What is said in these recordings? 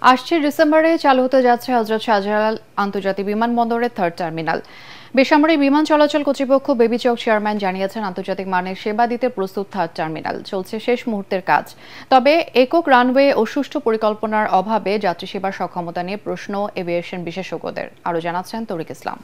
আসছে ডিসেম্বরে চালু হতে যাচ্ছে হযরত শাহজালাল আন্তর্জাতিক বিমানবন্দরের থার্ড টার্মিনাল। বেসামরিক বিমান চলাচল কর্তৃপক্ষ বেবি চক চেয়ারম্যান জানিয়েছেন, আন্তর্জাতিক মানের সেবা দিতে প্রস্তুত থার্ড টার্মিনাল। চলছে শেষ মুহূর্তের কাজ। তবে একক রানওয়ে ও সুষ্ঠু পরিকল্পনার অভাবে যাত্রী সেবার সক্ষমতা নিয়ে প্রশ্ন এভিয়েশন বিশেষজ্ঞদের। আরও জানাচ্ছেন তরিক ইসলাম।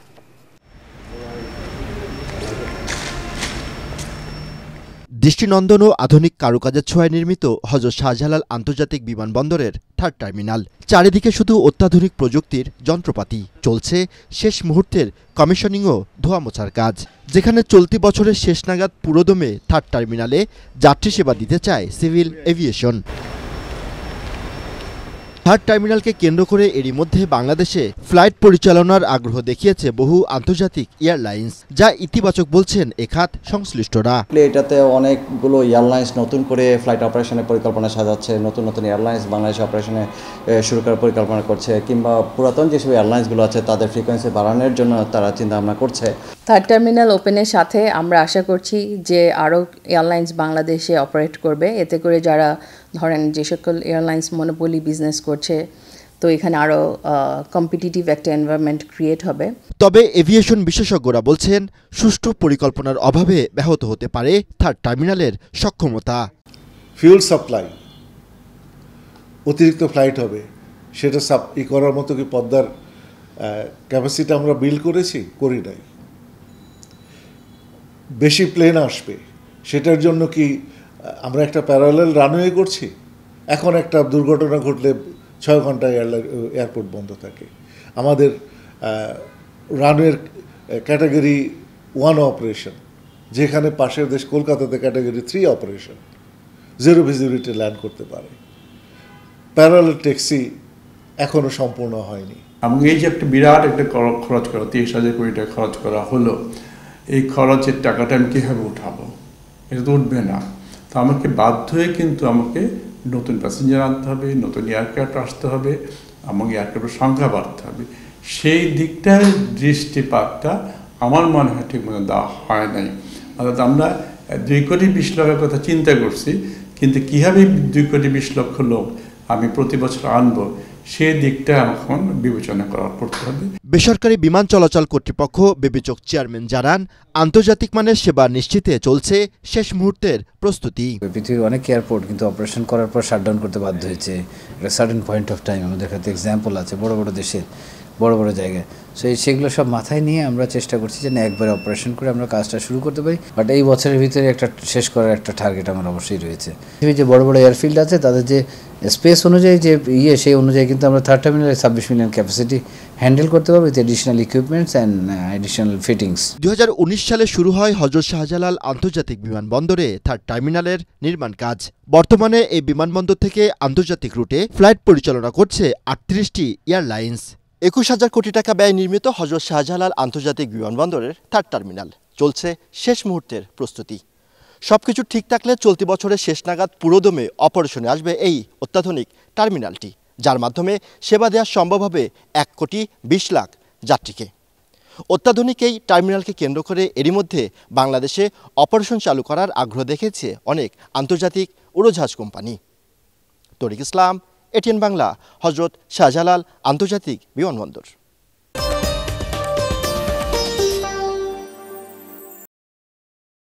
দৃষ্টিনন্দন ও আধুনিক কারুকাজের ছোঁয়ায় নির্মিত হযরত শাহজালাল আন্তর্জাতিক বিমানবন্দরের থার্ড টার্মিনাল। চারিদিকে শুধু অত্যাধুনিক প্রযুক্তির যন্ত্রপাতি। চলছে শেষ মুহূর্তের কমিশনিং ও ধোয়া মোছার কাজ, যেখানে চলতি বছরের শেষ নাগাদ পুরোদমে থার্ড টার্মিনালে যাত্রী সেবা দিতে চায় সিভিল এভিয়েশন। থার্ড টার্মিনালকে কেন্দ্র করে এরই মধ্যে বাংলাদেশে ফ্লাইট পরিচালনার আগ্রহ দেখিয়েছে বহু আন্তর্জাতিক এয়ারলাইন্স, যা ইতিবাচক বলছেন এ খাত সংশ্লিষ্টরা। এটাতে অনেকগুলো এয়ারলাইন্স নতুন করে ফ্লাইট অপারেশনের পরিকল্পনা সাজাচ্ছে, নতুন নতুন এয়ারলাইন্স বাংলাদেশে অপারেশনে শুরু করার পরিকল্পনা করছে, কিংবা পুরাতন যেসব এয়ারলাইন্সগুলো আছে তাদের ফ্রিকোয়েন্সি বাড়ানোর জন্য তারা চিন্তাভাবনা করছে। থার্ড টার্মিনাল ওপেনের সাথে আমরা আশা করছি যে আরও এয়ারলাইন্স বাংলাদেশে অপারেট করবে। এতে করে যারা ধরেন যে সকল এয়ারলাইন্স মনোপলি বিজনেস করছে, তো এখানে আরও কম্পিটিটিভ একটা এনভায়রনমেন্ট ক্রিয়েট হবে। তবে এভিয়েশন বিশেষজ্ঞরা বলছেন, সুষ্ঠু পরিকল্পনার অভাবে ব্যাহত হতে পারে থার্ড টার্মিনালের সক্ষমতা। ফিউল সাপ্লাই, অতিরিক্ত ফ্লাইট হবে, সেটা করার মতো কি পদ্মার ক্যাপাসিটি আমরা বিল্ড করি নাই। বেশি প্লেন আসবে, সেটার জন্য কি আমরা একটা প্যারালাল রানওয়ে করছি? এখন একটা দুর্ঘটনা ঘটলে 6 ঘন্টা এয়ারপোর্ট বন্ধ থাকে। আমাদের রানওয়ের ক্যাটাগরি 1 অপারেশন, যেখানে পাশের দেশ কলকাতাতে category 3 operation, zero visibility land করতে পারে। প্যারালাল ট্যাক্সি এখনও সম্পূর্ণ হয়নি। এবং এই যে একটা বিরাট একটা খরচ করা, 30,000 কোটি টাকা খরচ করা হলো, এই খরচের টাকাটা আমি কীভাবে উঠাবো? এটা তো উঠবে না। তো আমাকে বাধ্য হয়ে কিন্তু আমাকে নতুন প্যাসেঞ্জার আনতে হবে, নতুন এয়ারক্রাফট আসতে হবে, আমাকে এয়ারক্রাফটের সংখ্যা বাড়তে হবে। সেই দিকটার দৃষ্টিপাতটা আমার মনে হয় ঠিক মতো দেওয়া হয় নাই। অর্থাৎ আমরা 2,20,00,000 কথা চিন্তা করছি, কিন্তু কীভাবে 2,20,00,000 লোক আমি প্রতি বছর আনবো, সেই দিকটা এখন বিবেচনা করতে হবে। বেসরকারি বিমান চলাচল কর্তৃপক্ষ বেবি চক চেয়ারম্যান জানান, আন্তর্জাতিক মানের সেবা নিশ্চিতে চলছে শেষ মুহূর্তের প্রস্তুতি। পৃথিবীর অনেক এয়ারপোর্ট কিন্তু অপারেশন করার পর শাটডাউন করতে বাধ্য হয়েছে। একটা সার্টেন পয়েন্ট অফ টাইম আমাদের কাছে এক্সাম্পল আছে বড় বড় দেশের বড় বড় জায়গায়। সেগুলো সব মাথায় নিয়ে আমরা চেষ্টা করছি যে একবারে অপারেশন করে আমরা কাজটা শুরু করতে পারি। বাট এই বছরের ভিতরে একটা শেষ করার একটা টার্গেট আমার অবশ্যই রয়েছে। পৃথিবীর যে বড় বড় এয়ারফিল্ড আছে তাদের যে স্পেস অনুযায়ী যে সেই অনুযায়ী কিন্তু আমরা থার্ড টার্মিনালে 26 মিলিয়ন ক্যাপাসিটি হ্যান্ডেল করতে পারবো with additional equipments and additional fittings. 2019 সালে শুরু হয় হযরত শাহজালাল আন্তর্জাতিক বিমানবন্দরে থার্ড টার্মিনালের নির্মাণ কাজ। বর্তমানে এই বিমানবন্দর থেকে আন্তর্জাতিক রুটে ফ্লাইট পরিচালনা করছে 38টি এয়ারলাইন্স। 21,000 কোটি টাকা ব্যয় নির্মিত হযরত শাহজালাল আন্তর্জাতিক বিমানবন্দরের থার্ড টার্মিনাল। চলছে শেষ মুহূর্তের প্রস্তুতি। সবকিছু ঠিক থাকলে চলতি বছরের শেষ নাগাদ পুরোদমে অপারেশনে আসবে এই অত্যাধুনিক টার্মিনালটি, যার মাধ্যমে সেবা দেওয়া সম্ভব হবে 1,20,00,000 যাত্রীকে। অত্যাধুনিক এই টার্মিনালকে কেন্দ্র করে এরই মধ্যে বাংলাদেশে অপারেশন চালু করার আগ্রহ দেখেছে অনেক আন্তর্জাতিক উড়োজাহাজ কোম্পানি। তরিক ইসলাম, এটিএন বাংলা, হযরত শাহজালাল আন্তর্জাতিক বিমানবন্দর।